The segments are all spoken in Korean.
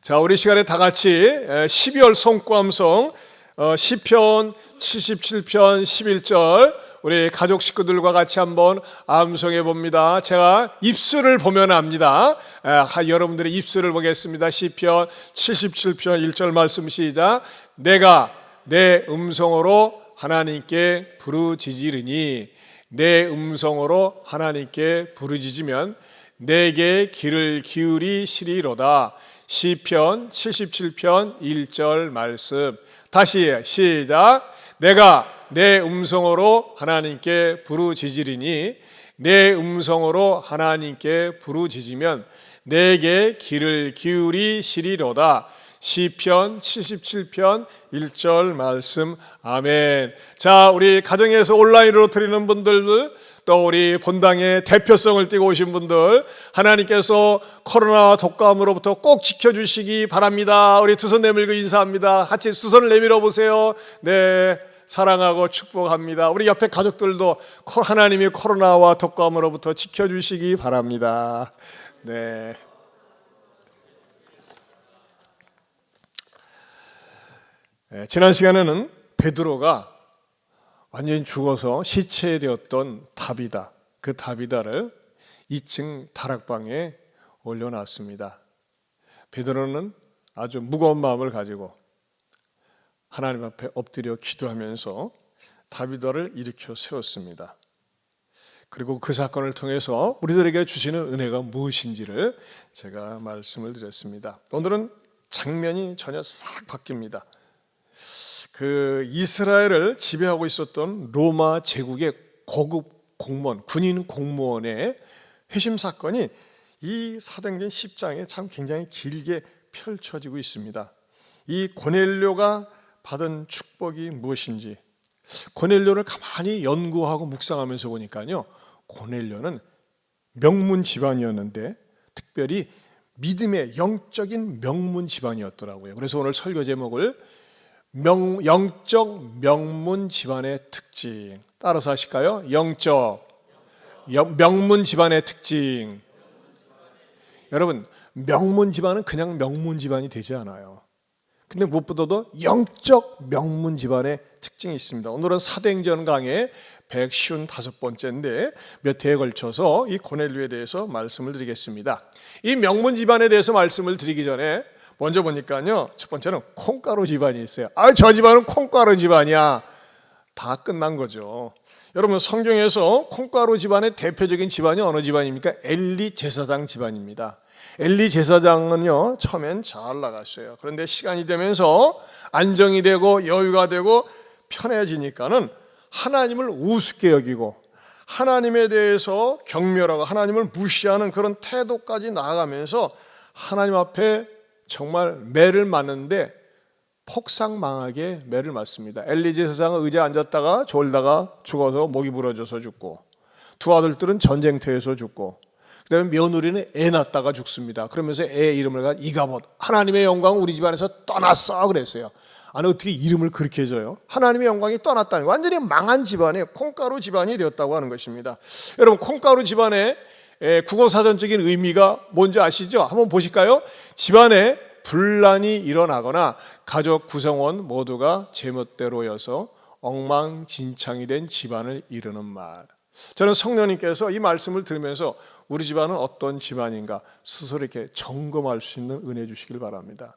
자, 우리 시간에 다 같이 12월 성구암성 시편 77편 11절 우리 가족 식구들과 같이 한번 암송해 봅니다. 제가 입술을 보면 압니다. 여러분들의 입술을 보겠습니다. 시편 77편 1절 말씀 시작. 내가 내 음성으로 하나님께 부르짖으리니 내 음성으로 하나님께 부르짖으면 내게 귀를 기울이시리로다. 시편 77편 1절 말씀 다시 시작. 내가 내 음성으로 하나님께 부르짖으리니 내 음성으로 하나님께 부르짖으면 내게 귀를 기울이시리로다. 시편 77편 1절 말씀 아멘. 자, 우리 가정에서 온라인으로 드리는 분들, 또 우리 본당의 대표성을 띠고 오신 분들, 하나님께서 코로나 독감으로부터 꼭 지켜주시기 바랍니다. 우리 두 손 내밀고 인사합니다. 같이 두 손을 내밀어 보세요. 네, 사랑하고 축복합니다. 우리 옆에 가족들도 하나님이 코로나와 독감으로부터 지켜주시기 바랍니다. 네. 지난 시간에는 베드로가 완전히 죽어서 시체되었던 다비다, 그 다비다를 2층 다락방에 올려놨습니다. 베드로는 아주 무거운 마음을 가지고 하나님 앞에 엎드려 기도하면서 다비다를 일으켜 세웠습니다. 그리고 그 사건을 통해서 우리들에게 주시는 은혜가 무엇인지를 제가 말씀을 드렸습니다. 오늘은 장면이 전혀 싹 바뀝니다. 그 이스라엘을 지배하고 있었던 로마 제국의 고급 공무원, 군인 공무원의 회심 사건이 이 사도행전 10장에 참 굉장히 길게 펼쳐지고 있습니다. 이 고넬료가 받은 축복이 무엇인지, 고넬료를 가만히 연구하고 묵상하면서 보니까요, 고넬료는 명문 집안이었는데 특별히 믿음의 영적인 명문 집안이었더라고요. 그래서 오늘 설교 제목을 영적 명문 집안의 특징, 따라서 하실까요? 명문 집안의 특징. 여러분, 명문 집안은 그냥 명문 집안이 되지 않아요. 근데 무엇보다도 영적 명문 집안의 특징이 있습니다. 오늘은 사도행전 강의 155번째인데 몇 회에 걸쳐서 이 고넬료에 대해서 말씀을 드리겠습니다. 이 명문 집안에 대해서 말씀을 드리기 전에 먼저 보니까요, 첫 번째는 콩가루 집안이 있어요. 저 집안은 콩가루 집안이야. 다 끝난 거죠. 여러분, 성경에서 콩가루 집안의 대표적인 집안이 어느 집안입니까? 엘리 제사장 집안입니다. 엘리 제사장은요, 처음엔 잘 나갔어요. 그런데 시간이 되면서 안정이 되고 여유가 되고 편해지니까는 하나님을 우습게 여기고 하나님에 대해서 경멸하고 하나님을 무시하는 그런 태도까지 나아가면서 하나님 앞에 정말 매를 맞는데 폭삭망하게 매를 맞습니다. 엘리 제사장은 의자에 앉았다가 졸다가 죽어서 목이 부러져서 죽고, 두 아들들은 전쟁터에서 죽고, 그 다음에 며느리는 애 낳다가 죽습니다. 그러면서 애 이름을 가지고 이가봇, 하나님의 영광은 우리 집안에서 떠났어 그랬어요. 아니, 어떻게 이름을 그렇게 줘요? 하나님의 영광이 떠났다는 거, 완전히 망한 집안이 콩가루 집안이 되었다고 하는 것입니다. 여러분, 콩가루 집안의 국어사전적인 의미가 뭔지 아시죠? 한번 보실까요? 집안에 분란이 일어나거나 가족 구성원 모두가 제멋대로여서 엉망진창이 된 집안을 이루는 말. 저는 성령님께서 이 말씀을 들으면서 우리 집안은 어떤 집안인가 스스로 이렇게 점검할 수 있는 은혜 주시길 바랍니다.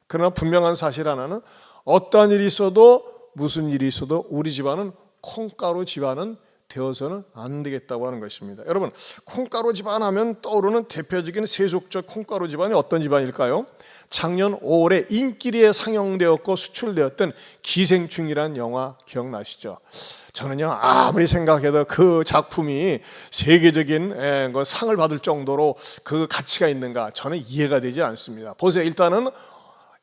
그러나 분명한 사실 하나는, 어떠한 일이 있어도 무슨 일이 있어도 우리 집안은 콩가루 집안은 되어서는 안 되겠다고 하는 것입니다. 여러분, 콩가루 집안 하면 떠오르는 대표적인 세속적 콩가루 집안이 어떤 집안일까요? 작년 5월에 인기리에 상영되었고 수출되었던 기생충이라는 영화 기억나시죠? 저는요, 아무리 생각해도 그 작품이 세계적인 상을 받을 정도로 그 가치가 있는가, 저는 이해가 되지 않습니다. 보세요. 일단은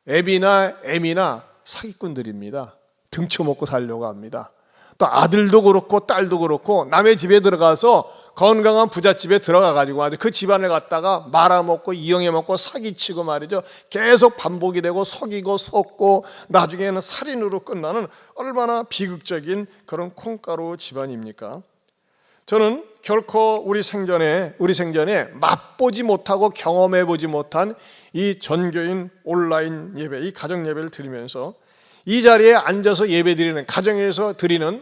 애비나 애미나 사기꾼들입니다. 등쳐먹고 살려고 합니다. 또 아들도 그렇고 딸도 그렇고 남의 집에 들어가서 건강한 부잣집에 들어가가지고 아주 그 집안을 갖다가 말아먹고 이용해먹고 사기치고 말이죠. 계속 반복이 되고 속이고 속고 나중에는 살인으로 끝나는 얼마나 비극적인 그런 콩가루 집안입니까? 저는 결코 우리 생전에 맛보지 못하고 경험해 보지 못한 이 전교인 온라인 예배, 이 가정 예배를 드리면서 이 자리에 앉아서 예배 드리는, 가정에서 드리는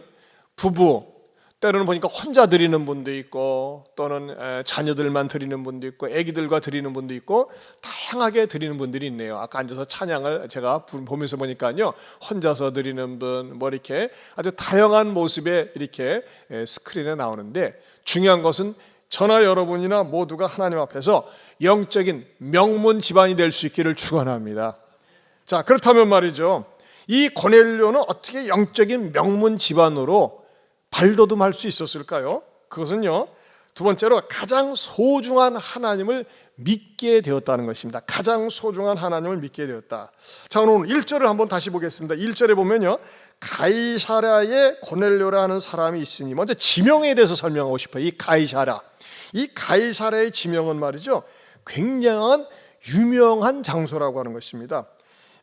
부부, 때로는 보니까 혼자 드리는 분도 있고, 또는 자녀들만 드리는 분도 있고, 아기들과 드리는 분도 있고, 다양하게 드리는 분들이 있네요. 아까 앉아서 찬양을 제가 보면서 보니까요, 혼자서 드리는 분, 뭐 이렇게 아주 다양한 모습에 이렇게 스크린에 나오는데, 중요한 것은 저나 여러분이나 모두가 하나님 앞에서 영적인 명문 집안이 될 수 있기를 축원합니다. 자, 그렇다면 말이죠, 이 고넬료는 어떻게 영적인 명문 집안으로 발돋움할 수 있었을까요? 그것은요, 두 번째로 가장 소중한 하나님을 믿게 되었다는 것입니다. 가장 소중한 하나님을 믿게 되었다. 자, 오늘 1절을 한번 다시 보겠습니다. 1절에 보면요, 가이사랴에 고넬료라는 사람이 있으니, 먼저 지명에 대해서 설명하고 싶어요. 이 가이사랴의 지명은 말이죠, 굉장한 유명한 장소라고 하는 것입니다.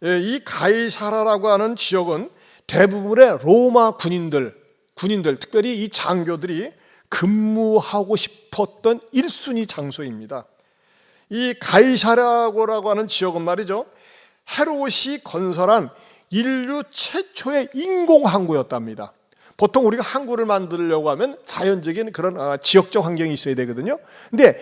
이 가이사랴라고 하는 지역은 대부분의 로마 군인들, 특별히 이 장교들이 근무하고 싶었던 1순위 장소입니다. 이 가이사랴라고 하는 지역은 말이죠, 헤롯이 건설한 인류 최초의 인공 항구였답니다. 보통 우리가 항구를 만들려고 하면 자연적인 그런 지역적 환경이 있어야 되거든요. 근데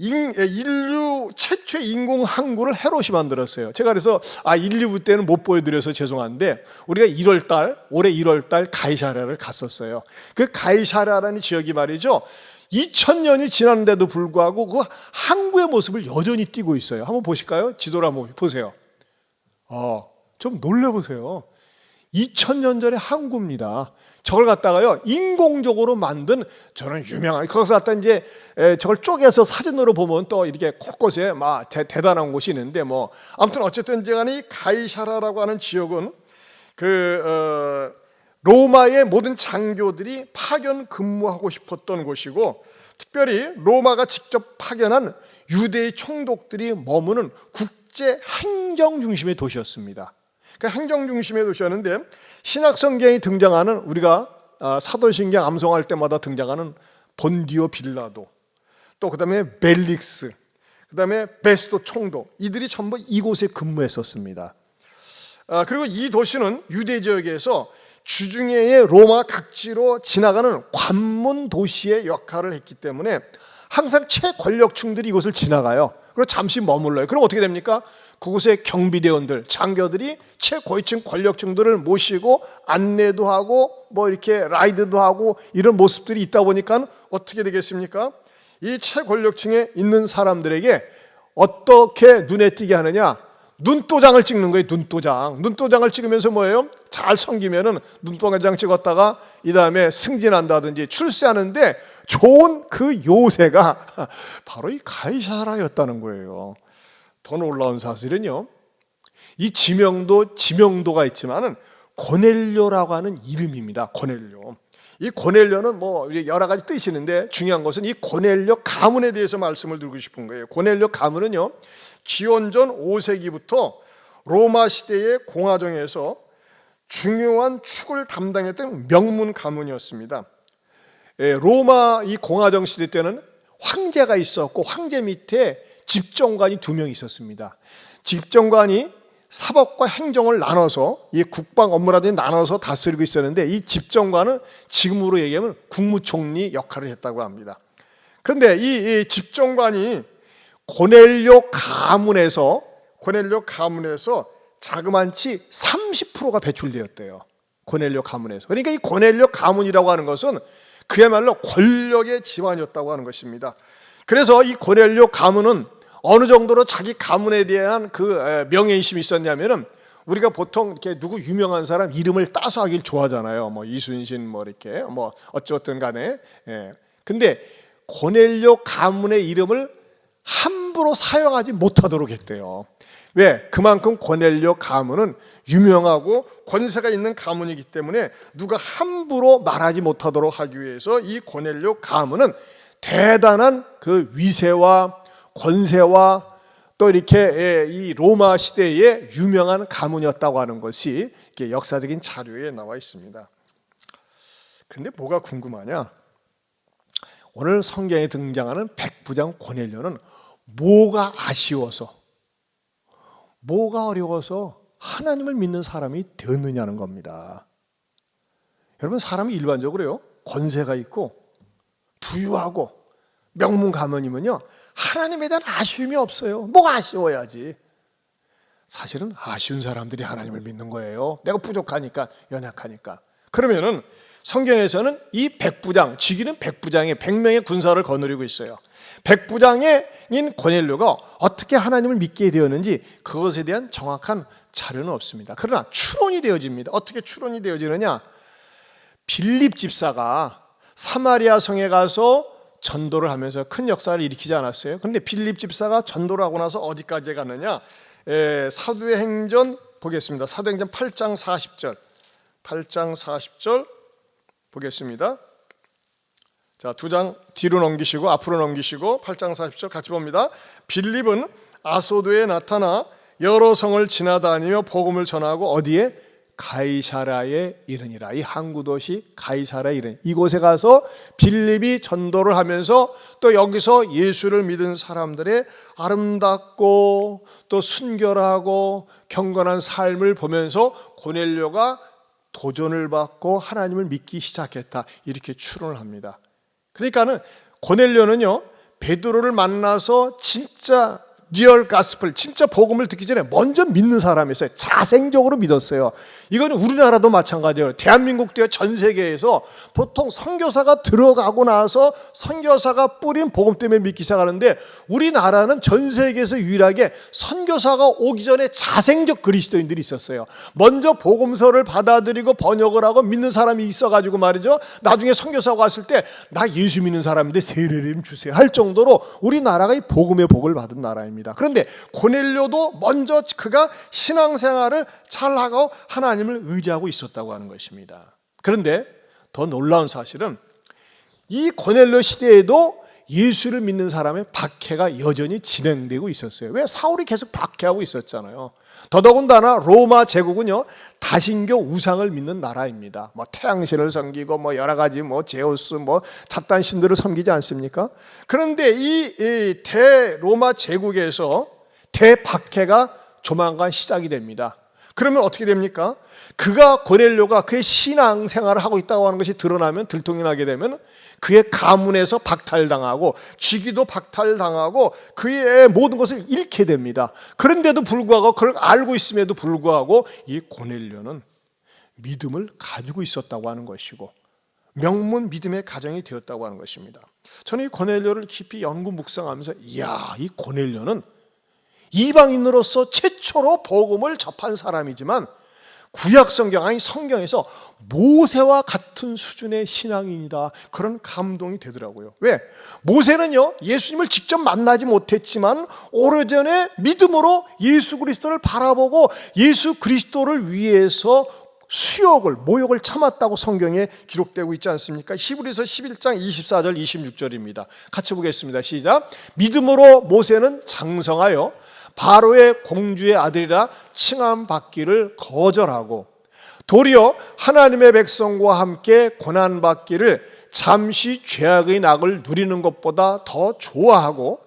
인류 최초의 인공 항구를 헤롯이 만들었어요. 제가 그래서 1, 2부 때는 못 보여드려서 죄송한데, 우리가 올해 1월달 가이사랴를 갔었어요. 그 가이사랴라는 지역이 말이죠, 2000년이 지났는데도 불구하고 그 항구의 모습을 여전히 띠고 있어요. 한번 보실까요? 지도를 한번 보세요. 좀 놀래보세요. 2000년 전의 항구입니다. 저걸 갖다가요, 인공적으로 만든, 저는 유명한, 거기서 갖다 이제 저걸 쪼개서 사진으로 보면 또 이렇게 곳곳에 막 대단한 곳이 있는데, 뭐 아무튼 어쨌든 간에 이 가이사랴라고 하는 지역은 로마의 모든 장교들이 파견 근무하고 싶었던 곳이고, 특별히 로마가 직접 파견한 유대의 총독들이 머무는 국제 행정 중심의 도시였습니다. 그 행정 중심의 도시였는데, 신약 성경이 등장하는, 우리가 사도신경 암송할 때마다 등장하는 본디오 빌라도, 또 그다음에 벨릭스, 그다음에 베스도 총독, 이들이 전부 이곳에 근무했었습니다. 그리고 이 도시는 유대 지역에서 주중에의 로마 각지로 지나가는 관문 도시의 역할을 했기 때문에 항상 최권력층들이 이곳을 지나가요. 그리고 잠시 머물러요. 그럼 어떻게 됩니까? 그곳의 경비대원들, 장교들이 최고위층 권력층들을 모시고 안내도 하고 뭐 이렇게 라이드도 하고 이런 모습들이 있다 보니까 어떻게 되겠습니까? 이 최권력층에 있는 사람들에게 어떻게 눈에 띄게 하느냐? 눈도장을 찍는 거예요. 눈도장을 찍으면서 뭐예요? 잘 섬기면은 눈도장 찍었다가 이 다음에 승진한다든지 출세하는데 좋은 그 요새가 바로 이 가이사랴였다는 거예요. 더 놀라운 사실은요, 이 지명도가 있지만은 고넬료라고 하는 이름입니다. 고넬료. 이 고넬료는 뭐 여러 가지 뜻이 있는데, 중요한 것은 이 고넬료 가문에 대해서 말씀을 드리고 싶은 거예요. 고넬료 가문은요, 기원전 5세기부터 로마 시대의 공화정에서 중요한 축을 담당했던 명문 가문이었습니다. 로마 이 공화정 시대 때는 황제가 있었고, 황제 밑에 집정관이 2명 있었습니다. 집정관이 사법과 행정을 나눠서, 이 국방 업무라든지 나눠서 다스리고 있었는데, 이 집정관은 지금으로 얘기하면 국무총리 역할을 했다고 합니다. 그런데 이 집정관이 고넬료 가문에서 자그만치 30%가 배출되었대요. 고넬료 가문에서. 그러니까 이 고넬료 가문이라고 하는 것은 그야말로 권력의 집안이었다고 하는 것입니다. 그래서 이 고넬료 가문은 어느 정도로 자기 가문에 대한 그 명예의심이 있었냐면은, 우리가 보통 이렇게 누구 유명한 사람 이름을 따서 하길 좋아하잖아요. 뭐 이순신 뭐 이렇게 뭐 어쨌든 간에. 근데 고넬료 가문의 이름을 함부로 사용하지 못하도록 했대요. 왜? 그만큼 고넬료 가문은 유명하고 권세가 있는 가문이기 때문에 누가 함부로 말하지 못하도록 하기 위해서 이 고넬료 가문은 대단한 그 위세와 권세와 또 이렇게 이 로마 시대의 유명한 가문이었다고 하는 것이 이렇게 역사적인 자료에 나와 있습니다. 근데 뭐가 궁금하냐? 오늘 성경에 등장하는 백부장 고넬료는 뭐가 아쉬워서, 뭐가 어려워서 하나님을 믿는 사람이 되었느냐는 겁니다. 여러분, 사람이 일반적으로요, 권세가 있고 부유하고 명문 가문이면요, 하나님에 대한 아쉬움이 없어요. 뭐가 아쉬워야지. 사실은 아쉬운 사람들이 하나님을 믿는 거예요. 내가 부족하니까, 연약하니까. 그러면은 성경에서는 이 백부장, 지기는 백부장의 100명의 군사를 거느리고 있어요. 백부장인 고넬료가 어떻게 하나님을 믿게 되었는지 그것에 대한 정확한 자료는 없습니다. 그러나 추론이 되어집니다. 어떻게 추론이 되어지느냐? 빌립 집사가 사마리아 성에 가서 전도를 하면서 큰 역사를 일으키지 않았어요? 그런데 빌립 집사가 전도를 하고 나서 어디까지 갔느냐? 사도행전 보겠습니다. 사도행전 8장 40절. 8장 40절 보겠습니다. 자, 2장 뒤로 넘기시고 앞으로 넘기시고 8장 40절 같이 봅니다. 빌립은 아소도에 나타나 여러 성을 지나다니며 복음을 전하고 어디에? 가이사라에 이르니라. 이 항구 도시 가이사라에 이르니, 이곳에 가서 빌립이 전도를 하면서 또 여기서 예수를 믿은 사람들의 아름답고 또 순결하고 경건한 삶을 보면서 고넬료가 도전을 받고 하나님을 믿기 시작했다, 이렇게 추론을 합니다. 그러니까는 고넬료는요, 베드로를 만나서 진짜 리얼 가스펠, 진짜 복음을 듣기 전에 먼저 믿는 사람이었어요. 자생적으로 믿었어요. 이거는 우리나라도 마찬가지예요. 대한민국도 전 세계에서 보통 선교사가 들어가고 나서 선교사가 뿌린 복음 때문에 믿기 시작하는데, 우리나라는 전 세계에서 유일하게 선교사가 오기 전에 자생적 그리스도인들이 있었어요. 먼저 복음서를 받아들이고 번역을 하고 믿는 사람이 있어가지고 말이죠, 나중에 선교사가 왔을 때 나 예수 믿는 사람인데 세례를 좀 주세요 할 정도로 우리나라가 이 복음의 복을 받은 나라입니다. 그런데 고넬료도 먼저 그가 신앙생활을 잘하고 하나님을 의지하고 있었다고 하는 것입니다. 그런데 더 놀라운 사실은 이 고넬료 시대에도 예수를 믿는 사람의 박해가 여전히 진행되고 있었어요. 왜? 사울이 계속 박해하고 있었잖아요. 더더군다나 로마 제국은요, 다신교 우상을 믿는 나라입니다. 태양신을 섬기고 여러 가지 제우스 잡단 신들을 섬기지 않습니까? 그런데 이 대로마 제국에서 대박해가 조만간 시작이 됩니다. 그러면 어떻게 됩니까? 고넬료가 그의 신앙생활을 하고 있다고 하는 것이 드러나면, 들통이 나게 되면 그의 가문에서 박탈당하고 직위도 박탈당하고 그의 모든 것을 잃게 됩니다. 그런데도 불구하고, 그걸 알고 있음에도 불구하고 이 고넬료는 믿음을 가지고 있었다고 하는 것이고 명문 믿음의 가정이 되었다고 하는 것입니다. 저는 이 고넬료를 깊이 연구 묵상하면서, 이야, 이 고넬료는 이방인으로서 최초로 복음을 접한 사람이지만 구약 성경, 아니 성경에서 모세와 같은 수준의 신앙인이다, 그런 감동이 되더라고요. 왜? 모세는요, 예수님을 직접 만나지 못했지만 오래전에 믿음으로 예수 그리스도를 바라보고 예수 그리스도를 위해서 수욕을, 모욕을 참았다고 성경에 기록되고 있지 않습니까? 히브리서 11장 24절 26절입니다. 같이 보겠습니다. 시작. 믿음으로 모세는 장성하여 바로의 공주의 아들이라 칭함받기를 거절하고 도리어 하나님의 백성과 함께 고난받기를 잠시 죄악의 낙을 누리는 것보다 더 좋아하고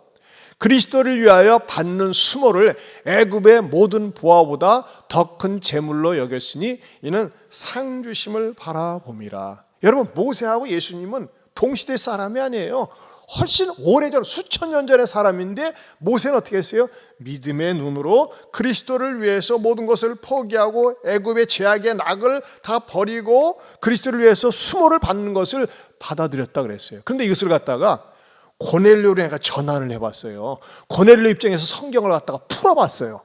그리스도를 위하여 받는 수모를 애굽의 모든 보화보다 더 큰 재물로 여겼으니 이는 상 주심을 바라봄이라. 여러분, 모세하고 예수님은 동시대 사람이 아니에요. 훨씬 오래전, 수천 년 전의 사람인데 모세는 어떻게 했어요? 믿음의 눈으로 그리스도를 위해서 모든 것을 포기하고 애굽의 죄악의 낙을 다 버리고 그리스도를 위해서 수모를 받는 것을 받아들였다 그랬어요. 그런데 이것을 갖다가 고넬료로 해가 전환을 해봤어요. 고넬료 입장에서 성경을 갖다가 풀어봤어요.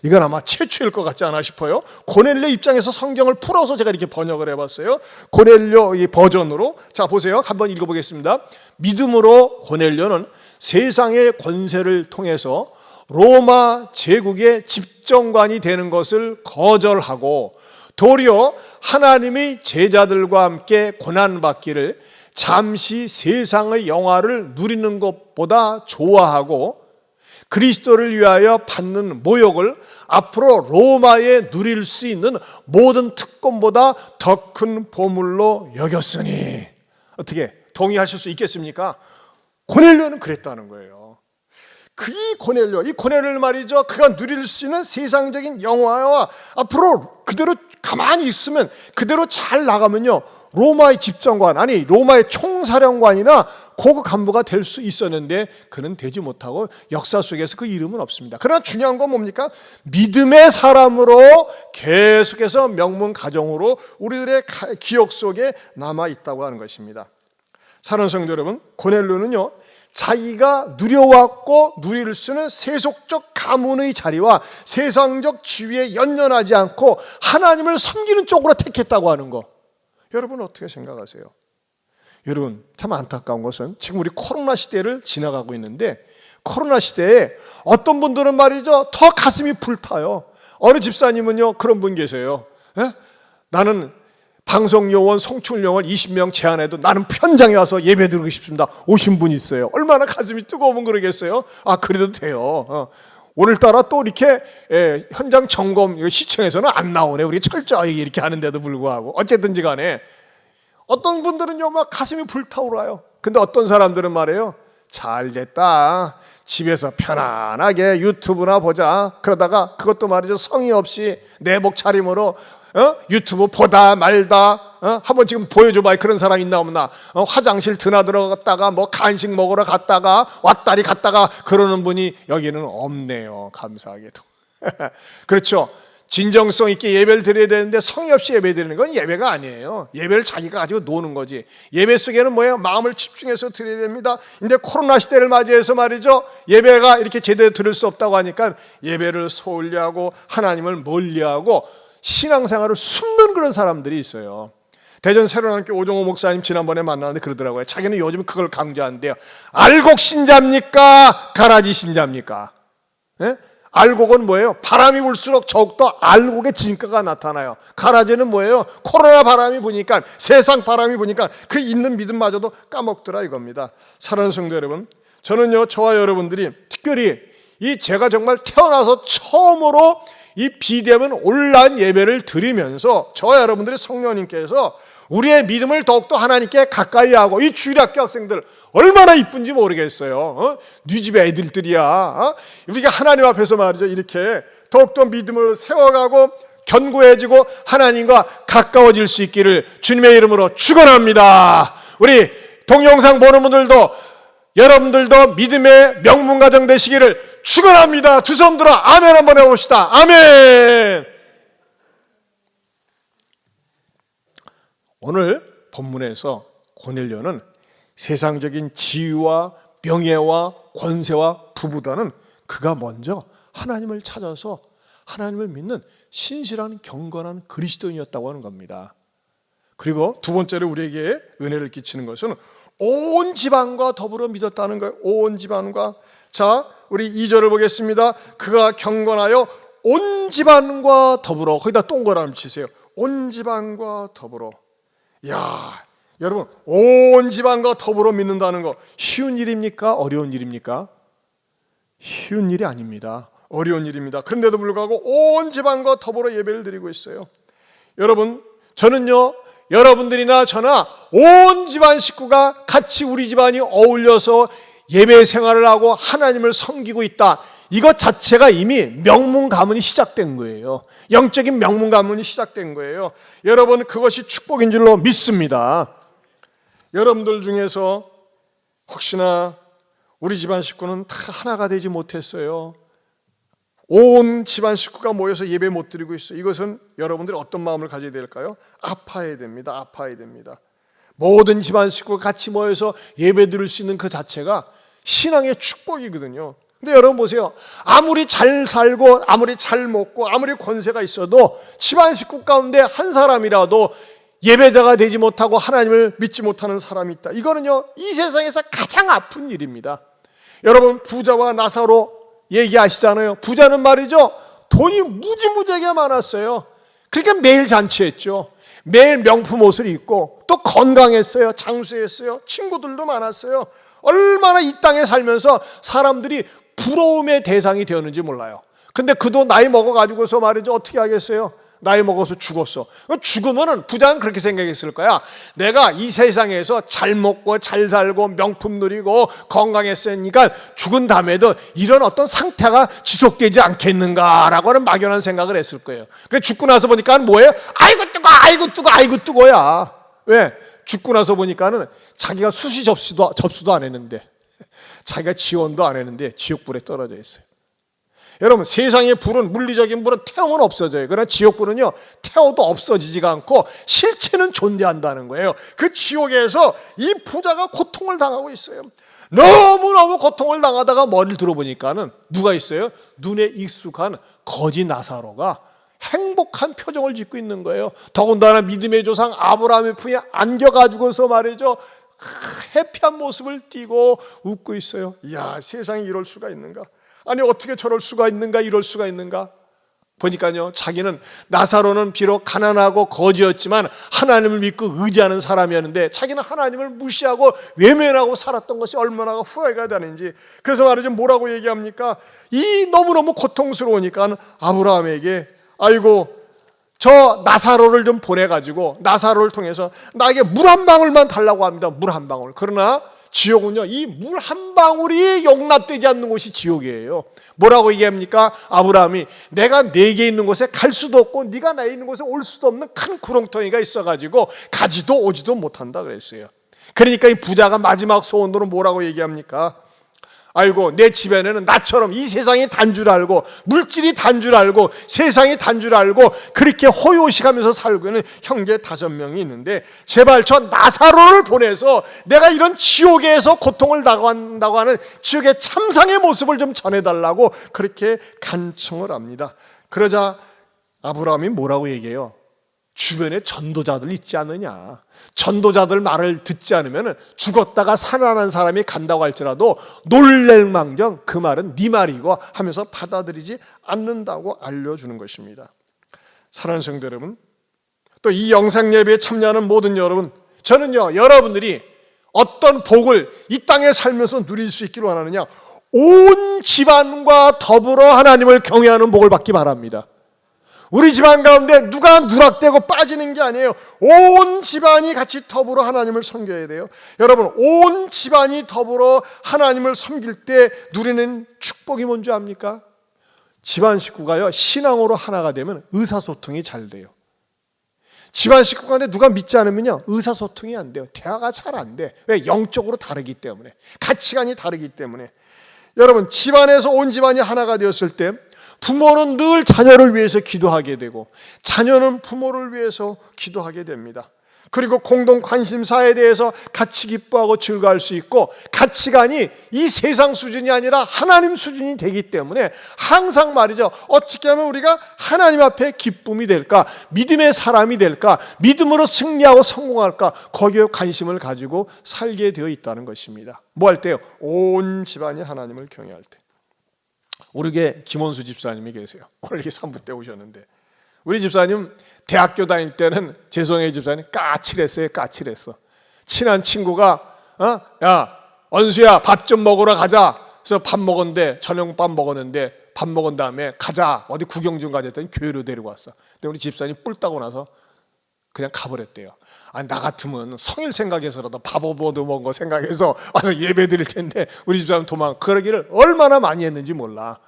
이건 아마 최초일 것 같지 않아 싶어요. 고넬료 입장에서 성경을 풀어서 제가 이렇게 번역을 해봤어요. 고넬료 이 버전으로. 자, 보세요. 한번 읽어보겠습니다. 믿음으로 고넬료는 세상의 권세를 통해서 로마 제국의 집정관이 되는 것을 거절하고 도리어 하나님의 제자들과 함께 고난받기를 잠시 세상의 영화를 누리는 것보다 좋아하고 그리스도를 위하여 받는 모욕을 앞으로 로마에 누릴 수 있는 모든 특권보다 더 큰 보물로 여겼으니, 어떻게? 동의하실 수 있겠습니까? 고넬료는 그랬다는 거예요. 이 고넬료 말이죠. 그가 누릴 수 있는 세상적인 영화와 앞으로 그대로 가만히 있으면, 그대로 잘 나가면요, 로마의 집정관, 아니 로마의 총사령관이나 고급 간부가 될 수 있었는데 그는 되지 못하고 역사 속에서 그 이름은 없습니다. 그러나 중요한 건 뭡니까? 믿음의 사람으로 계속해서 명문 가정으로 우리들의 기억 속에 남아 있다고 하는 것입니다. 사랑하는 성도 여러분, 고넬료는요, 자기가 누려왔고 누릴 수 있는 세속적 가문의 자리와 세상적 지위에 연연하지 않고 하나님을 섬기는 쪽으로 택했다고 하는 거, 여러분 어떻게 생각하세요? 여러분, 참 안타까운 것은 지금 우리 코로나 시대를 지나가고 있는데, 코로나 시대에 어떤 분들은 말이죠, 더 가슴이 불타요. 어느 집사님은요, 그런 분 계세요. 나는 방송 요원, 송출 요원 20명 제안해도 나는 현장에 와서 예배 드리고 싶습니다. 오신 분이 있어요. 얼마나 가슴이 뜨거우면 그러겠어요? 그래도 돼요. 오늘따라 또 이렇게 현장 점검 시청에서는 안 나오네. 우리 철저하게 이렇게 하는데도 불구하고 어쨌든지 간에 어떤 분들은요 막 가슴이 불타오르요. 근데 어떤 사람들은 말이에요, 잘 됐다, 집에서 편안하게 유튜브나 보자. 그러다가 그것도 말이죠, 성의 없이 내복 차림으로 유튜브 보다 말다, 한번 지금 보여줘봐. 그런 사람 있나 없나? 화장실 드나들어갔다가 뭐 간식 먹으러 갔다가 왔다리 갔다가 그러는 분이 여기는 없네요, 감사하게도. 그렇죠. 진정성 있게 예배를 드려야 되는데 성의 없이 예배 드리는 건 예배가 아니에요. 예배를 자기가 가지고 노는 거지. 예배 속에는 뭐예요? 마음을 집중해서 드려야 됩니다. 근데 코로나 시대를 맞이해서 말이죠, 예배가 이렇게 제대로 드릴 수 없다고 하니까 예배를 소홀히하고 하나님을 멀리하고 신앙생활을 숨는 그런 사람들이 있어요. 대전 새로운교회 오종호 목사님 지난번에 만났는데 그러더라고요. 자기는 요즘 그걸 강조한대요. 알곡 신자입니까? 가라지 신자입니까? 알곡은 뭐예요? 바람이 불수록 더욱더 알곡의 진가가 나타나요. 가라지는 뭐예요? 코로나 바람이 부니까, 세상 바람이 부니까 그 있는 믿음마저도 까먹더라 이겁니다. 사랑하는 성도 여러분, 저는요, 저와 여러분들이 특별히 제가 정말 태어나서 처음으로 이 비대면 온라인 예배를 드리면서 저와 여러분들이 성령님께서 우리의 믿음을 더욱더 하나님께 가까이 하고, 이 주일학교 학생들 얼마나 이쁜지 모르겠어요. 네 집에 애들들이야. 우리가 하나님 앞에서 말이죠, 이렇게 더욱더 믿음을 세워가고 견고해지고 하나님과 가까워질 수 있기를 주님의 이름으로 축원합니다. 우리 동영상 보는 분들도, 여러분들도 믿음의 명문가정 되시기를 축원합니다. 두 손 들어 아멘 한번 해봅시다. 아멘. 오늘 본문에서 고넬료는 세상적인 지위와 명예와 권세와 부보다는 그가 먼저 하나님을 찾아서 하나님을 믿는 신실한 경건한 그리스도인이었다고 하는 겁니다. 그리고 두 번째로 우리에게 은혜를 끼치는 것은 온 집안과 더불어 믿었다는 거예요. 온 집안과. 자, 우리 2절을 보겠습니다. 그가 경건하여 온 집안과 더불어, 거기다 동그라미 치세요. 온 집안과 더불어. 야, 여러분, 온 집안과 더불어 믿는다는 거 쉬운 일입니까? 어려운 일입니까? 쉬운 일이 아닙니다. 어려운 일입니다. 그런데도 불구하고 온 집안과 더불어 예배를 드리고 있어요. 여러분, 저는요, 여러분들이나 저나 온 집안 식구가 같이 우리 집안이 어울려서 예배 생활을 하고 하나님을 섬기고 있다. 이것 자체가 이미 명문 가문이 시작된 거예요. 영적인 명문 가문이 시작된 거예요. 여러분, 그것이 축복인 줄로 믿습니다. 여러분들 중에서 혹시나 우리 집안 식구는 다 하나가 되지 못했어요. 온 집안 식구가 모여서 예배 못 드리고 있어요. 이것은 여러분들이 어떤 마음을 가져야 될까요? 아파야 됩니다. 아파야 됩니다. 모든 집안 식구가 같이 모여서 예배 드릴 수 있는 그 자체가 신앙의 축복이거든요. 근데 여러분 보세요. 아무리 잘 살고 아무리 잘 먹고 아무리 권세가 있어도 집안 식구 가운데 한 사람이라도 예배자가 되지 못하고 하나님을 믿지 못하는 사람이 있다. 이거는요, 이 세상에서 가장 아픈 일입니다. 여러분, 부자와 나사로 얘기하시잖아요. 부자는 말이죠, 돈이 무지무지하게 많았어요. 그러니까 매일 잔치했죠. 매일 명품 옷을 입고 또 건강했어요. 장수했어요. 친구들도 많았어요. 얼마나 이 땅에 살면서 사람들이 부러움의 대상이 되었는지 몰라요. 근데 그 돈 나이 먹어가지고서 말이죠, 어떻게 하겠어요? 나이 먹어서 죽었어. 죽으면은 부자는 그렇게 생각했을 거야. 내가 이 세상에서 잘 먹고 잘 살고 명품 누리고 건강했으니까 죽은 다음에도 이런 어떤 상태가 지속되지 않겠는가라고 하는 막연한 생각을 했을 거예요. 그래 죽고 나서 보니까 뭐예요? 아이고 뜨거, 아이고 뜨거, 아이고 뜨거야. 왜? 죽고 나서 보니까는 자기가 수시 접수도 안 했는데, 자기가 지원도 안 했는데 지옥불에 떨어져 있어요. 여러분, 세상의 불은, 물리적인 불은 태우면 없어져요. 그러나 지옥불은요, 태워도 없어지지가 않고 실체는 존재한다는 거예요. 그 지옥에서 이 부자가 고통을 당하고 있어요. 너무너무 고통을 당하다가 머리를 들어보니까는 누가 있어요? 눈에 익숙한 거지 나사로가 행복한 표정을 짓고 있는 거예요. 더군다나 믿음의 조상 아브라함의 품에 안겨가지고서 말이죠, 해피한 모습을 띠고 웃고 있어요. 이야, 세상에 이럴 수가 있는가? 아니 어떻게 저럴 수가 있는가, 이럴 수가 있는가? 보니까요, 자기는, 나사로는 비록 가난하고 거지였지만 하나님을 믿고 의지하는 사람이었는데 자기는 하나님을 무시하고 외면하고 살았던 것이 얼마나 후회가 되는지. 그래서 말이죠, 뭐라고 얘기합니까? 이 너무너무 고통스러우니까 아브라함에게, 아이고 저 나사로를 좀 보내가지고 나사로를 통해서 나에게 물 한 방울만 달라고 합니다. 물 한 방울. 그러나 지옥은요, 이 물 한 방울이 용납되지 않는 곳이 지옥이에요. 뭐라고 얘기합니까? 아브라함이, 내가 내게 있는 곳에 갈 수도 없고 네가 나에 있는 곳에 올 수도 없는 큰 구렁텅이가 있어가지고 가지도 오지도 못한다 그랬어요. 그러니까 이 부자가 마지막 소원으로 뭐라고 얘기합니까? 아이고, 내 집안에는 나처럼 이 세상이 단 줄 알고 물질이 단 줄 알고 세상이 단 줄 알고 그렇게 호요식하면서 살고 있는 형제 5명이 있는데 제발 저 나사로를 보내서 내가 이런 지옥에서 고통을 당한다고 하는 지옥의 참상의 모습을 좀 전해달라고 그렇게 간청을 합니다. 그러자 아브라함이 뭐라고 얘기해요? 주변에 전도자들 있지 않느냐, 전도자들 말을 듣지 않으면 죽었다가 살아난 사람이 간다고 할지라도 놀랄망정 그 말은 네 말이고 하면서 받아들이지 않는다고 알려주는 것입니다. 사랑하는 성도 여러분, 또 이 영상 예배에 참여하는 모든 여러분, 저는요, 여러분들이 어떤 복을 이 땅에 살면서 누릴 수 있기를 원하느냐, 온 집안과 더불어 하나님을 경외하는 복을 받기 바랍니다. 우리 집안 가운데 누가 누락되고 빠지는 게 아니에요. 온 집안이 같이 더불어 하나님을 섬겨야 돼요. 여러분, 온 집안이 더불어 하나님을 섬길 때 누리는 축복이 뭔지 압니까? 집안 식구가요, 신앙으로 하나가 되면 의사소통이 잘 돼요. 집안 식구 간에 누가 믿지 않으면요, 의사소통이 안 돼요. 대화가 잘 안 돼. 왜? 영적으로 다르기 때문에, 가치관이 다르기 때문에. 여러분, 집안에서 온 집안이 하나가 되었을 때 부모는 늘 자녀를 위해서 기도하게 되고 자녀는 부모를 위해서 기도하게 됩니다. 그리고 공동 관심사에 대해서 같이 기뻐하고 즐거워할 수 있고, 가치관이 이 세상 수준이 아니라 하나님 수준이 되기 때문에 항상 말이죠, 어떻게 하면 우리가 하나님 앞에 기쁨이 될까, 믿음의 사람이 될까, 믿음으로 승리하고 성공할까, 거기에 관심을 가지고 살게 되어 있다는 것입니다. 뭐 할 때요? 온 집안이 하나님을 경외할 때. 우리 교회 김원수 집사님이 계세요. 오늘 이렇게 3부 때 오셨는데, 우리 집사님 대학교 다닐 때는, 죄송해요 집사님, 까칠했어요. 까칠했어. 친한 친구가 야 원수야 밥 좀 먹으러 가자. 그래서 밥 먹었는데, 저녁밥 먹었는데 밥 먹은 다음에 가자, 어디 구경 좀 가자 했더니 교회로 데리고 왔어. 근데 우리 집사님 뿔 따고 나서 그냥 가버렸대요. 아, 나 같으면 성일 생각해서라도 밥 얻어 먹은 거 생각해서 와서 예배 드릴 텐데 우리 집사람 그러기를 얼마나 많이 했는지 몰라.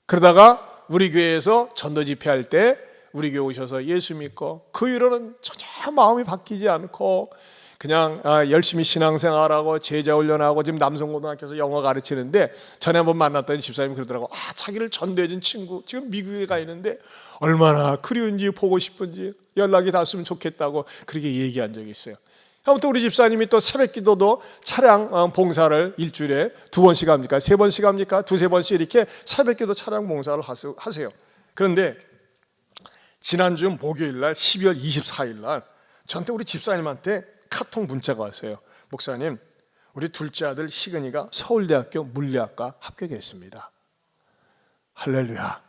그러다가 우리 교회에서 전도 집회할 때 우리 교회 오셔서 예수 믿고 그 이후로는 전혀 마음이 바뀌지 않고 그냥 열심히 신앙생활하고 제자 훈련하고 지금 남성고등학교에서 영어 가르치는데, 전에 한번 만났더니 집사님이 그러더라고. 자기를 전도해준 친구 지금 미국에 가 있는데 얼마나 그리운지 보고 싶은지 연락이 닿았으면 좋겠다고 그렇게 얘기한 적이 있어요. 아무튼 우리 집사님이 또 새벽기도도 차량 봉사를 일주일에 2번씩 합니까? 3번씩 합니까? 2-3번씩 이렇게 새벽기도 차량 봉사를 하세요. 그런데 지난주 목요일날 12월 24일날 저한테 우리 집사님한테 카톡 문자가 왔어요. 목사님, 우리 둘째 아들 희근이가 서울대학교 물리학과 합격했습니다. 할렐루야.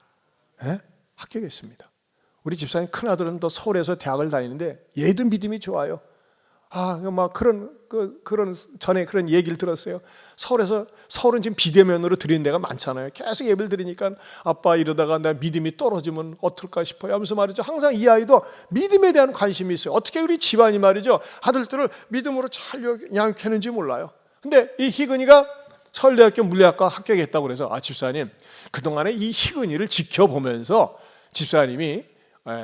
네? 합격했습니다. 우리 집사님 큰아들은 또 서울에서 대학을 다니는데 얘도 믿음이 좋아요. 막 그런 전에 그런 얘기를 들었어요. 서울은 지금 비대면으로 드리는 데가 많잖아요. 계속 예배를 드리니까 아빠 이러다가 내 믿음이 떨어지면 어떨까 싶어요 하면서 말이죠. 항상 이 아이도 믿음에 대한 관심이 있어요. 어떻게 우리 집안이 말이죠, 아들들을 믿음으로 잘 양육했는지 몰라요. 근데 이 희근이가 서울대학교 물리학과 합격했다고 그래서 집사님, 그동안에 이 희근이를 지켜보면서 집사님이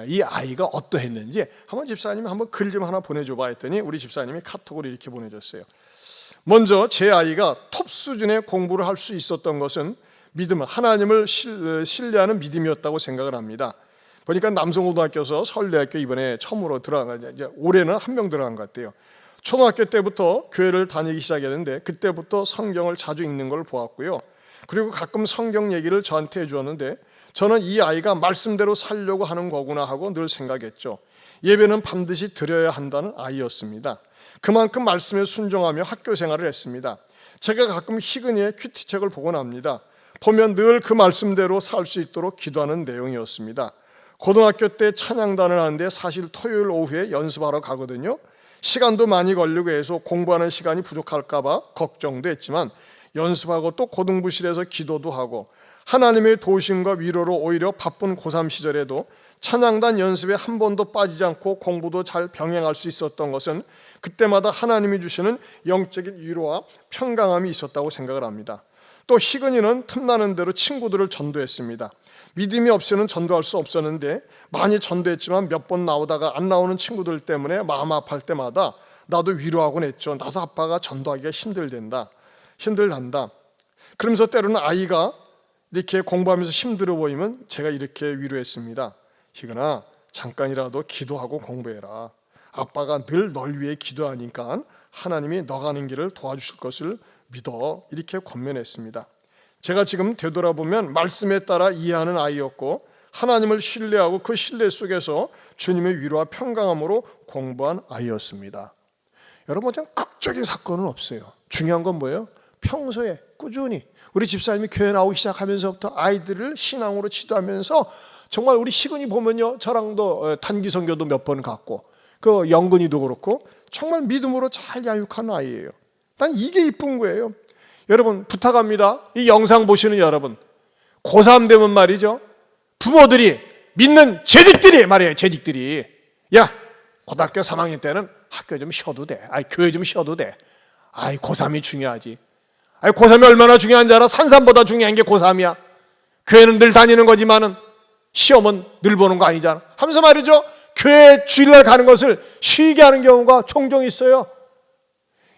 이 아이가 어떠했는지 한번 집사님이 한번 글 좀 하나 보내줘봐 했더니 우리 집사님이 카톡으로 이렇게 보내줬어요. 먼저 제 아이가 톱 수준의 공부를 할 수 있었던 것은 믿음, 하나님을 신뢰하는 믿음이었다고 생각을 합니다. 보니까 남성고등학교에서 서울대학교 이번에 처음으로 들어간, 이제 올해는 한 명 들어간 것 같아요. 초등학교 때부터 교회를 다니기 시작했는데 그때부터 성경을 자주 읽는 걸 보았고요. 그리고 가끔 성경 얘기를 저한테 해주었는데 저는 이 아이가 말씀대로 살려고 하는 거구나 하고 늘 생각했죠. 예배는 반드시 드려야 한다는 아이였습니다. 그만큼 말씀에 순종하며 학교 생활을 했습니다. 제가 가끔 희근이의 큐티책을 보곤 합니다. 보면 늘 그 말씀대로 살 수 있도록 기도하는 내용이었습니다. 고등학교 때 찬양단을 하는데 사실 토요일 오후에 연습하러 가거든요. 시간도 많이 걸리고 해서 공부하는 시간이 부족할까 봐 걱정도 했지만 연습하고 또 고등부실에서 기도도 하고 하나님의 도우심과 위로로 오히려 바쁜 고3 시절에도 찬양단 연습에 한 번도 빠지지 않고 공부도 잘 병행할 수 있었던 것은 그때마다 하나님이 주시는 영적인 위로와 평강함이 있었다고 생각을 합니다. 또 희근이는 틈나는 대로 친구들을 전도했습니다. 믿음이 없이는 전도할 수 없었는데 많이 전도했지만 몇 번 나오다가 안 나오는 친구들 때문에 마음 아파할 때마다 나도 위로하곤 했죠. 나도 아빠가 전도하기가 힘들단다. 그러면서 때로는 아이가 이렇게 공부하면서 힘들어 보이면 제가 이렇게 위로했습니다. 희근아, 잠깐이라도 기도하고 공부해라. 아빠가 늘 널 위해 기도하니까 하나님이 너 가는 길을 도와주실 것을 믿어. 이렇게 권면했습니다. 제가 지금 되돌아보면 말씀에 따라 이해하는 아이였고 하나님을 신뢰하고 그 신뢰 속에서 주님의 위로와 평강함으로 공부한 아이였습니다. 여러분, 그냥 극적인 사건은 없어요. 중요한 건 뭐예요? 평소에 꾸준히 우리 집사님이 교회 나오기 시작하면서부터 아이들을 신앙으로 지도하면서 정말 우리 희근이 보면요, 저랑도 단기 선교도 몇 번 갔고 그 영근이도 그렇고 정말 믿음으로 잘 양육한 아이예요. 난 이게 이쁜 거예요. 여러분 부탁합니다. 이 영상 보시는 여러분, 고3 되면 말이죠, 부모들이 믿는 재직들이 말이에요. 재직들이 야, 고등학교 3학년 때는 학교 좀 쉬어도 돼. 교회 좀 쉬어도 돼. 고3이 중요하지. 고3이 얼마나 중요한지 알아? 산삼보다 중요한 게 고3이야. 교회는 늘 다니는 거지만은 시험은 늘 보는 거 아니잖아 하면서 말이죠, 교회 주일날 가는 것을 쉬게 하는 경우가 종종 있어요.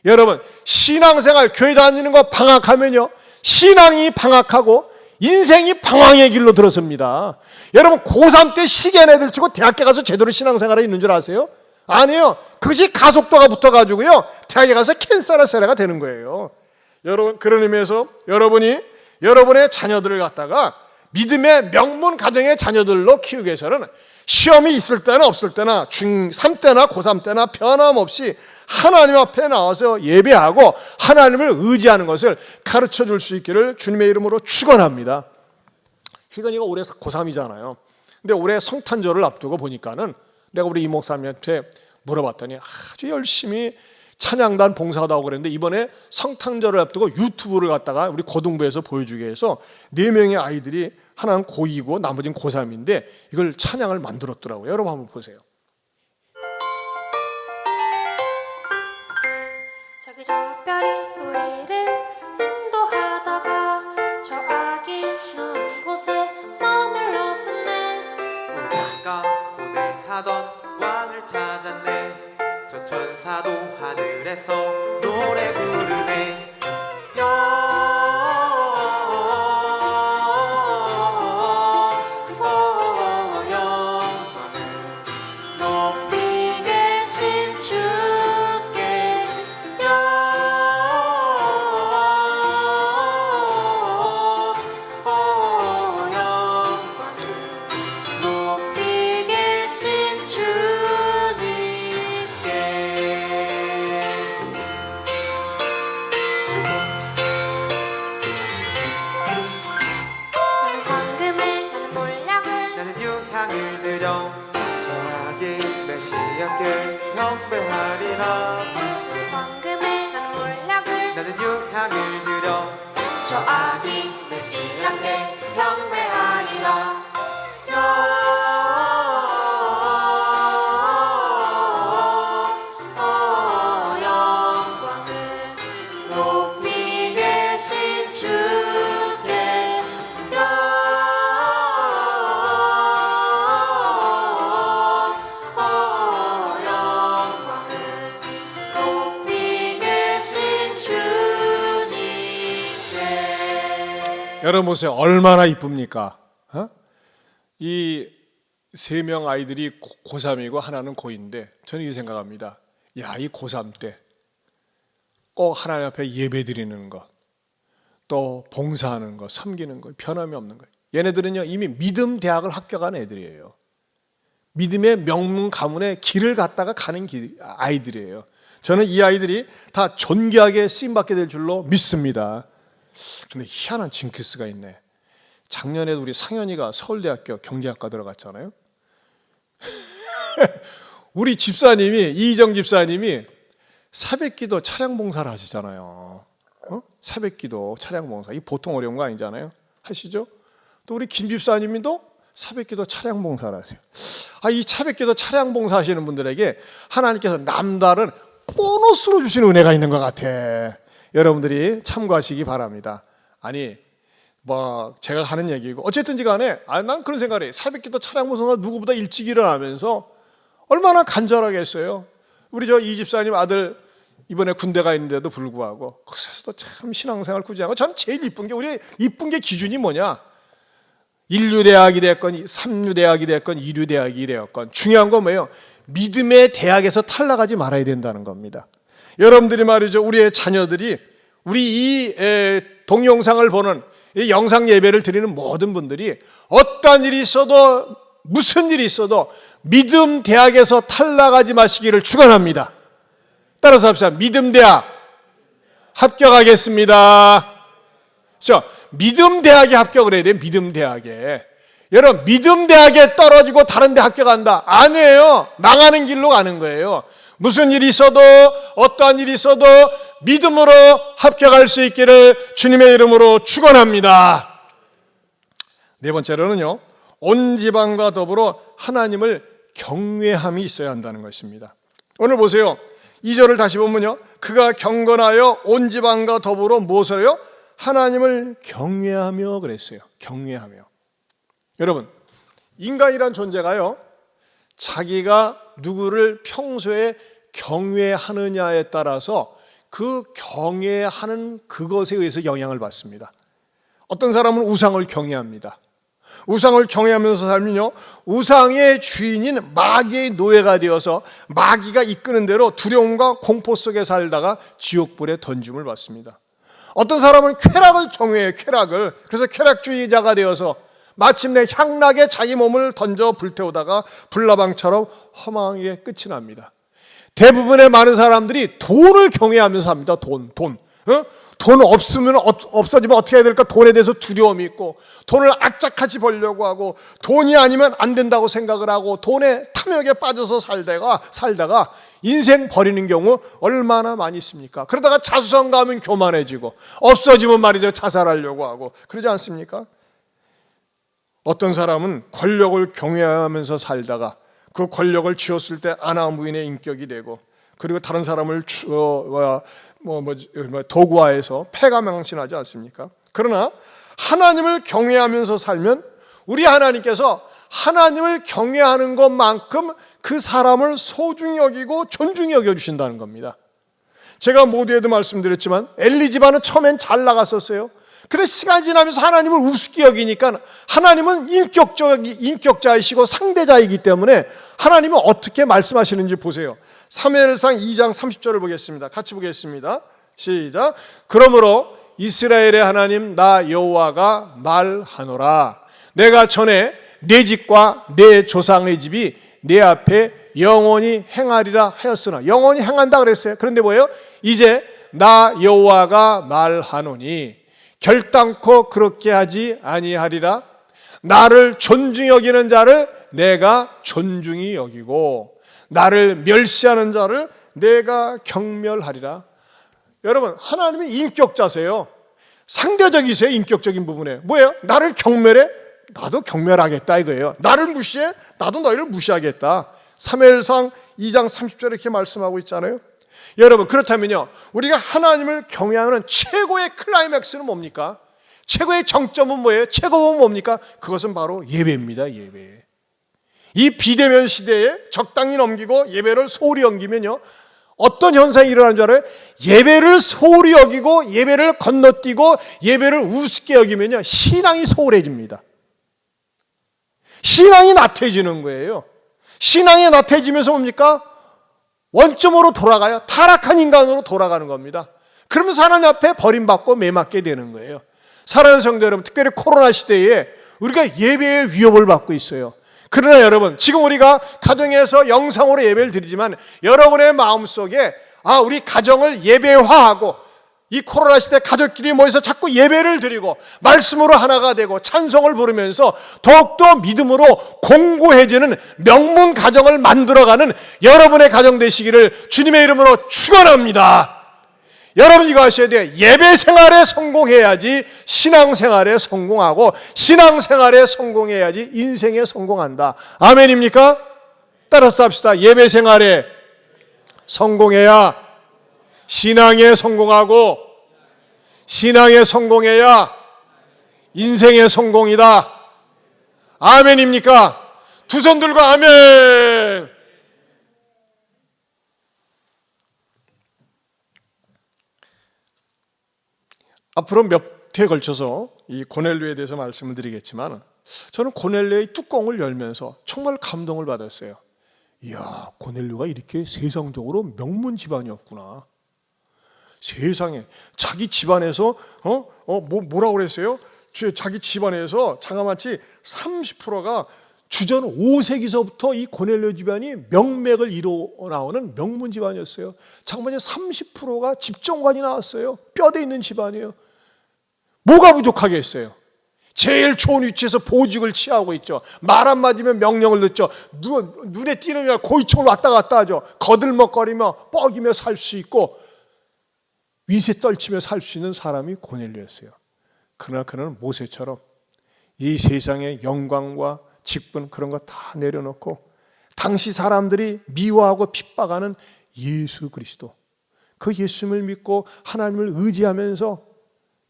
여러분, 신앙생활 교회 다니는 거 방학하면요, 신앙이 방학하고 인생이 방황의 길로 들어섭니다. 여러분, 고3 때 쉬게 한 애들 치고 대학교 가서 제대로 신앙생활에 있는 줄 아세요? 아니에요. 그것이 가속도가 붙어가지고요, 대학에 가서 캔서나 세례가 되는 거예요. 여러분, 그런 의미에서 여러분이 여러분의 자녀들을 갖다가 믿음의 명문 가정의 자녀들로 키우기 위해서는 시험이 있을 때나 없을 때나 중3 때나 고3 때나 변함없이 하나님 앞에 나와서 예배하고 하나님을 의지하는 것을 가르쳐 줄 수 있기를 주님의 이름으로 축원합니다. 희건이가 올해 고3이잖아요. 근데 올해 성탄절을 앞두고 보니까는 내가 우리 이목사님한테 물어봤더니 아주 열심히 찬양단 봉사하다고 그랬는데 이번에 성탄절을 앞두고 유튜브를 갖다가 우리 고등부에서 보여주기 위해서 4명의 아이들이, 하나는 고2고 나머지는 고3인데 이걸 찬양을 만들었더라고요. 여러분 한번 보세요. 저기 저 별이 우리를 인도하다가 저 아기 눈 곳에 머물렀었네. 우리가 고대하던 왕을 찾았네. 저 천사도 하늘에서 노래 부르네. 높이 계신 주께 영광을, 높이 계신 주님께. 나는 황금을, 나는 몰약을, 나는 유향을 들여 저하게 메시아 함께 경배하리라. 황금에 나는 몰락을 나는 유향을 드려 저 아기 메시아께 경배하리라. 영광을 높이 계신 주께 영광을 높이 계신 주님께. 여러분 보세요. 얼마나 이쁩니까? 이 세 명 아이들이 고3이고 하나는 고2인데 저는 이렇게 생각합니다. 야, 이 고3 때 꼭 하나님 앞에 예배 드리는 것, 또 봉사하는 것, 섬기는 것, 변함이 없는 것. 얘네들은요 이미 믿음 대학을 합격한 애들이에요. 믿음의 명문 가문의 길을 갔다가 가는 아이들이에요. 저는 이 아이들이 다 존귀하게 쓰임받게 될 줄로 믿습니다. 그런데 희한한 징크스가 있네. 작년에 우리 상현이가 서울대학교 경제학과 들어갔잖아요. 우리 집사님이, 이희정 집사님이 새벽기도 차량봉사를 하시잖아요. 새벽기도 차량봉사, 이 보통 어려운 거 아니잖아요. 하시죠? 또 우리 김 집사님도 새벽기도 차량봉사를 하세요. 이 새벽기도 차량봉사 하시는 분들에게 하나님께서 남다른 보너스로 주시는 은혜가 있는 것 같아. 여러분들이 참고하시기 바랍니다. 아니 제가 하는 얘기고 어쨌든지 간에 난 그런 생각을 해요. 새벽기도 차량봉사가 누구보다 일찍 일어나면서 얼마나 간절하겠어요. 우리 이 집사님 아들 이번에 군대가 있는데도 불구하고 거기서도 참 신앙생활 꾸준하고 전 제일 이쁜 게 우리 이쁜 게 기준이 뭐냐? 1류대학이 됐건 3류대학이 됐건 2류대학이 됐건 중요한 건 뭐예요? 믿음의 대학에서 탈락하지 말아야 된다는 겁니다. 여러분들이 말이죠. 우리의 자녀들이 우리 이 동영상을 보는 이 영상 예배를 드리는 모든 분들이 어떤 일이 있어도 무슨 일이 있어도 믿음 대학에서 탈락하지 마시기를 축원합니다. 따라서 합시다. 믿음 대학 합격하겠습니다. 그렇죠? 믿음 대학에 합격을 해야 돼요. 믿음 대학에. 여러분 믿음 대학에 떨어지고 다른 데 합격한다. 아니에요. 망하는 길로 가는 거예요. 무슨 일이 있어도 어떠한 일이 있어도 믿음으로 합격할 수 있기를 주님의 이름으로 축원합니다. 네 번째로는요. 온 지방과 더불어 하나님을 경외함이 있어야 한다는 것입니다. 오늘 보세요. 2절을 다시 보면요. 그가 경건하여 온 지방과 더불어 무엇을 해요? 하나님을 경외하며 그랬어요. 경외하며. 여러분, 인간이란 존재가요. 자기가 누구를 평소에 경외하느냐에 따라서 그 경외하는 그것에 의해서 영향을 받습니다. 어떤 사람은 우상을 경외합니다. 우상을 경외하면서 살면요, 우상의 주인인 마귀의 노예가 되어서 마귀가 이끄는 대로 두려움과 공포 속에 살다가 지옥불에 던짐을 받습니다. 어떤 사람은 쾌락을 경외해요. 쾌락을. 그래서 쾌락주의자가 되어서 마침내 향락에 자기 몸을 던져 불태우다가 불나방처럼 허망하게 끝이 납니다. 대부분의 많은 사람들이 돈을 경외하면서 삽니다. 돈. 돈 없으면 없어지면 어떻게 해야 될까? 돈에 대해서 두려움이 있고 돈을 악착같이 벌려고 하고 돈이 아니면 안 된다고 생각을 하고 돈에 탐욕에 빠져서 살다가 인생 버리는 경우 얼마나 많이 있습니까? 그러다가 자수성가하면 교만해지고 없어지면 말이죠 자살하려고 하고 그러지 않습니까? 어떤 사람은 권력을 경외하면서 살다가 그 권력을 쥐었을 때 아나무인의 인격이 되고 그리고 다른 사람을 도구화해서 패가망신하지 않습니까? 그러나 하나님을 경외하면서 살면 우리 하나님께서 하나님을 경외하는 것만큼 그 사람을 소중히 여기고 존중히 여겨주신다는 겁니다. 제가 모두에도 말씀드렸지만 엘리 집안은 처음엔 잘 나갔었어요. 그런데 시간이 지나면서 하나님을 우습게 여기니까 하나님은 인격자이시고 상대자이기 때문에 하나님은 어떻게 말씀하시는지 보세요. 사무엘상 2장 30절을 보겠습니다. 같이 보겠습니다. 시작. 그러므로 이스라엘의 하나님 나 여호와가 말하노라. 내가 전에 내 집과 내 조상의 집이 내 앞에 영원히 행하리라 하였으나 영원히 행한다 그랬어요. 그런데 뭐예요? 이제 나 여호와가 말하노니 결단코 그렇게 하지 아니하리라. 나를 존중히 여기는 자를 내가 존중히 여기고 나를 멸시하는 자를 내가 경멸하리라. 여러분, 하나님이 인격자세요. 상대적이세요. 인격적인 부분에 뭐예요? 나를 경멸해? 나도 경멸하겠다 이거예요. 나를 무시해? 나도 너희를 무시하겠다. 사무엘상 2장 30절에 이렇게 말씀하고 있잖아요. 여러분, 그렇다면요, 우리가 하나님을 경외하는 최고의 클라이맥스는 뭡니까? 최고의 정점은 뭐예요? 최고는 뭡니까? 그것은 바로 예배입니다. 예배. 이 비대면 시대에 적당히 넘기고 예배를 소홀히 여기면요, 어떤 현상이 일어나는 줄 알아요? 예배를 소홀히 여기고 예배를 건너뛰고 예배를 우습게 여기면요, 신앙이 소홀해집니다. 신앙이 나태해지는 거예요. 신앙이 나태해지면서 뭡니까? 원점으로 돌아가요. 타락한 인간으로 돌아가는 겁니다. 그러면서 하나님 앞에 버림받고 매맞게 되는 거예요. 사랑하는 성도 여러분, 특별히 코로나 시대에 우리가 예배의 위협을 받고 있어요. 그러나 여러분, 지금 우리가 가정에서 영상으로 예배를 드리지만 여러분의 마음속에 우리 가정을 예배화하고 이 코로나 시대 가족끼리 모여서 자꾸 예배를 드리고 말씀으로 하나가 되고 찬송을 부르면서 더욱더 믿음으로 공고해지는 명문 가정을 만들어가는 여러분의 가정 되시기를 주님의 이름으로 축원합니다. 여러분, 이거 하셔야 돼요. 예배 생활에 성공해야지 신앙생활에 성공하고 신앙생활에 성공해야지 인생에 성공한다. 아멘입니까? 따라서 합시다. 예배 생활에 성공해야 신앙에 성공하고 신앙에 성공해야 인생의 성공이다. 아멘입니까? 두 손 들고 아멘. 앞으로 몇 회에 걸쳐서 이 고넬료에 대해서 말씀을 드리겠지만, 저는 고넬료의 뚜껑을 열면서 정말 감동을 받았어요. 이야, 고넬료가 이렇게 세상적으로 명문 집안이었구나. 세상에 자기 집안에서 뭐라고 그랬어요? 자기 집안에서 장아마치 30%가 주전 5세기서부터 이 고넬료 집안이 명맥을 이루어 나오는 명문 집안이었어요. 장만이 30%가 집정관이 나왔어요. 뼈대 있는 집안이에요. 뭐가 부족하겠어요? 제일 좋은 위치에서 보직을 취하고 있죠. 말 한마디면 명령을 듣죠. 눈에 띄는 고위층을 왔다 갔다 하죠. 거들먹거리며 뻐기며 살 수 있고 위세 떨치며 살 수 있는 사람이 고넬료였어요. 그러나 그는 모세처럼 이 세상의 영광과 직분 그런 거 다 내려놓고 당시 사람들이 미워하고 핍박하는 예수 그리스도, 그 예수님을 믿고 하나님을 의지하면서,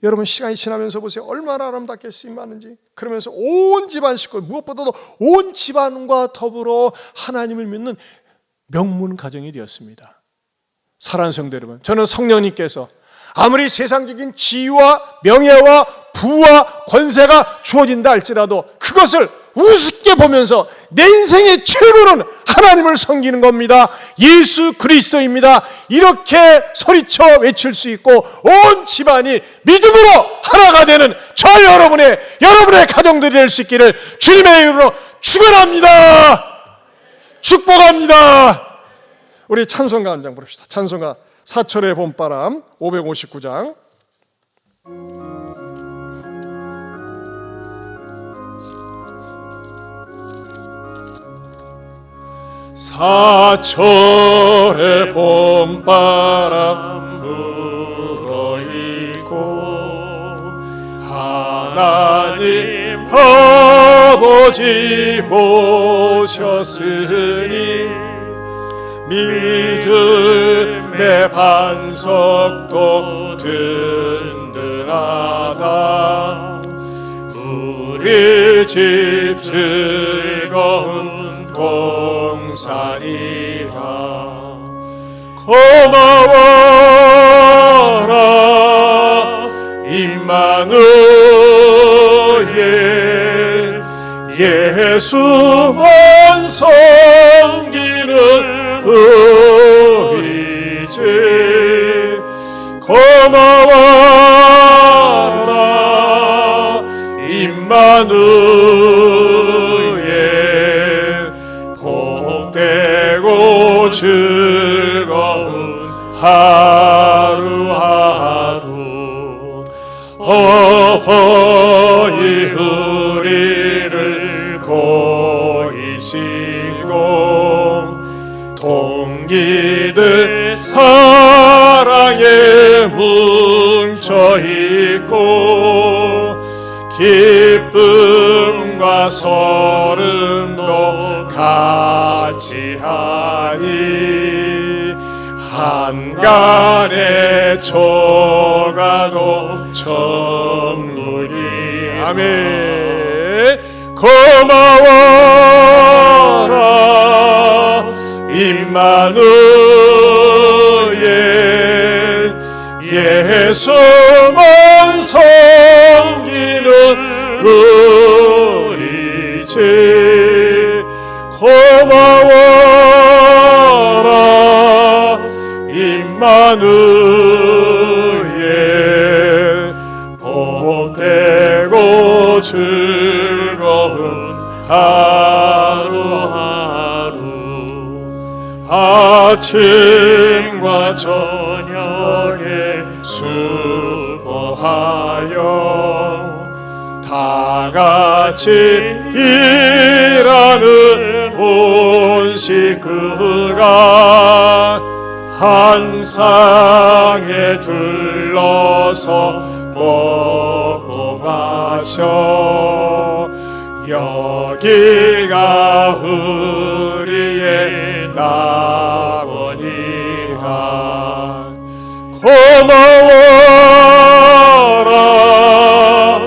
여러분 시간이 지나면서 보세요. 얼마나 아름답게 쓰임받는지. 그러면서 온 집안 식구, 무엇보다도 온 집안과 더불어 하나님을 믿는 명문 가정이 되었습니다. 사랑하는 성도 여러분, 저는 성령님께서 아무리 세상적인 지위와 명예와 부와 권세가 주어진다 할지라도 그것을 우습게 보면서 내 인생의 최고는 하나님을 섬기는 겁니다. 예수 그리스도입니다. 이렇게 소리쳐 외칠 수 있고 온 집안이 믿음으로 하나가 되는 여러분의 가정들이 될 수 있기를 주님의 이름으로 축원합니다. 축복합니다. 우리 찬송가 한 장 부릅시다. 찬송가 사철의 봄바람 559장. 사철의 봄바람 불어있고 하나님 아버지 모셨으니 믿음의 반석도 든든하다. 우리 집 즐거운 동산이라. 고마워라 임마누엘, 예수만 섬기는 우리 집. 고마워라 임마누엘, 복되고 즐거운 하루하루. 어버이 우리를 고이시고 동기들 사랑에 뭉쳐있고 기쁨과 서름도 같이 하니 한간에 초가도 천국이 아멘. 고마워라 임마누엘 예수만 섬기는 우리 집 고마워라 임마누엘 복되고 즐거운 하루하루 아침과 저녁에 수고하여 다 같이 일하는 온 식구가 한 상에 둘러서 먹고 마셔 여기가 우리의 낙원이라 고마워라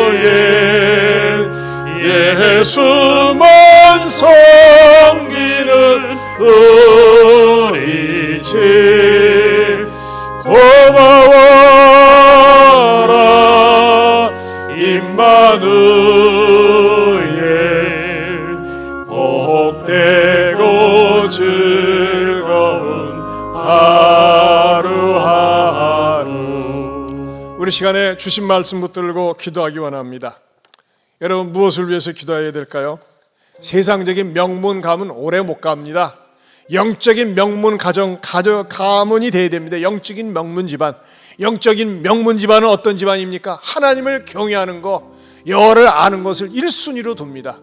임마누엘 예수만 섬기는 우리 집 고마워라 임마누엘 복되고 즐거운 하루하루. 우리 시간에 주신 말씀 붙들고 기도하기 원합니다. 여러분 무엇을 위해서 기도해야 될까요? 세상적인 명문 가문 오래 못 갑니다. 영적인 명문 가문이 돼야 됩니다. 영적인 명문 집안. 영적인 명문 집안은 어떤 집안입니까? 하나님을 경외하는 것, 여호와를 아는 것을 1순위로 둡니다.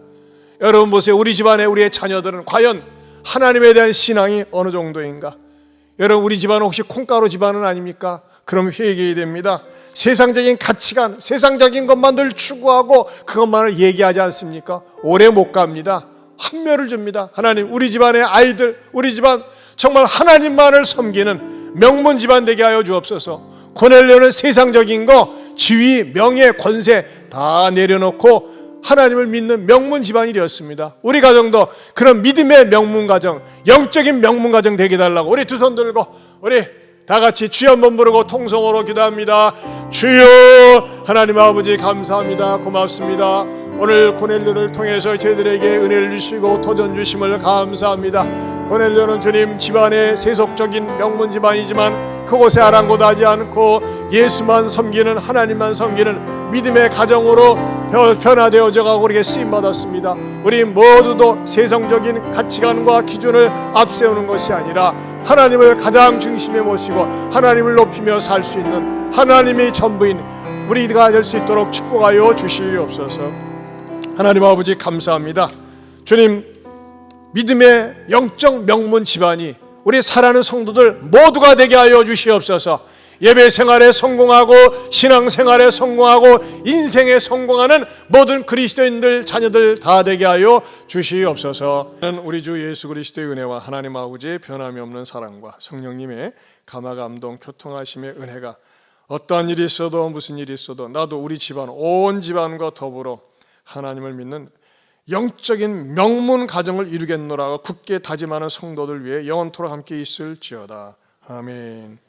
여러분 보세요. 우리 집안에 우리의 자녀들은 과연 하나님에 대한 신앙이 어느 정도인가? 여러분 우리 집안은 혹시 콩가루 집안은 아닙니까? 그럼 회개해야 됩니다. 세상적인 가치관, 세상적인 것만 늘 추구하고 그것만을 얘기하지 않습니까? 오래 못 갑니다. 환멸을 줍니다. 하나님 우리 집안의 아이들, 우리 집안 정말 하나님만을 섬기는 명문 집안 되게 하여 주옵소서. 고넬료는 세상적인 거, 지위, 명예, 권세 다 내려놓고 하나님을 믿는 명문 집안이 되었습니다. 우리 가정도 그런 믿음의 명문 가정, 영적인 명문 가정 되게 해달라고 우리 두 손 들고 우리 다 같이 주여 한번 부르고 통성으로 기도합니다. 주여 하나님 아버지 감사합니다. 고맙습니다. 오늘 고넬료를 통해서 저희들에게 은혜를 주시고 도전 주심을 감사합니다. 고넬료는 주님 집안의 세속적인 명문 집안이지만 그곳에 아랑곳하지 않고 예수만 섬기는 하나님만 섬기는 믿음의 가정으로 변화되어져 가고 우리에게 쓰임받았습니다. 우리 모두도 세상적인 가치관과 기준을 앞세우는 것이 아니라 하나님을 가장 중심에 모시고 하나님을 높이며 살 수 있는 하나님이 전부인 우리가 될 수 있도록 축복하여 주시옵소서. 하나님 아버지 감사합니다. 주님 믿음의 영적 명문 집안이 우리 사랑하는 성도들 모두가 되게 하여 주시옵소서. 예배 생활에 성공하고 신앙 생활에 성공하고 인생에 성공하는 모든 그리스도인들 자녀들 다 되게 하여 주시옵소서. 우리 주 예수 그리스도의 은혜와 하나님 아버지의 변함이 없는 사랑과 성령님의 감화 감동 교통하심의 은혜가 어떠한 일이 있어도 무슨 일이 있어도 나도 우리 집안 온 집안과 더불어 하나님을 믿는 영적인 명문 가정을 이루겠노라 굳게 다짐하는 성도들 위해 영원토록 함께 있을지어다. 아멘.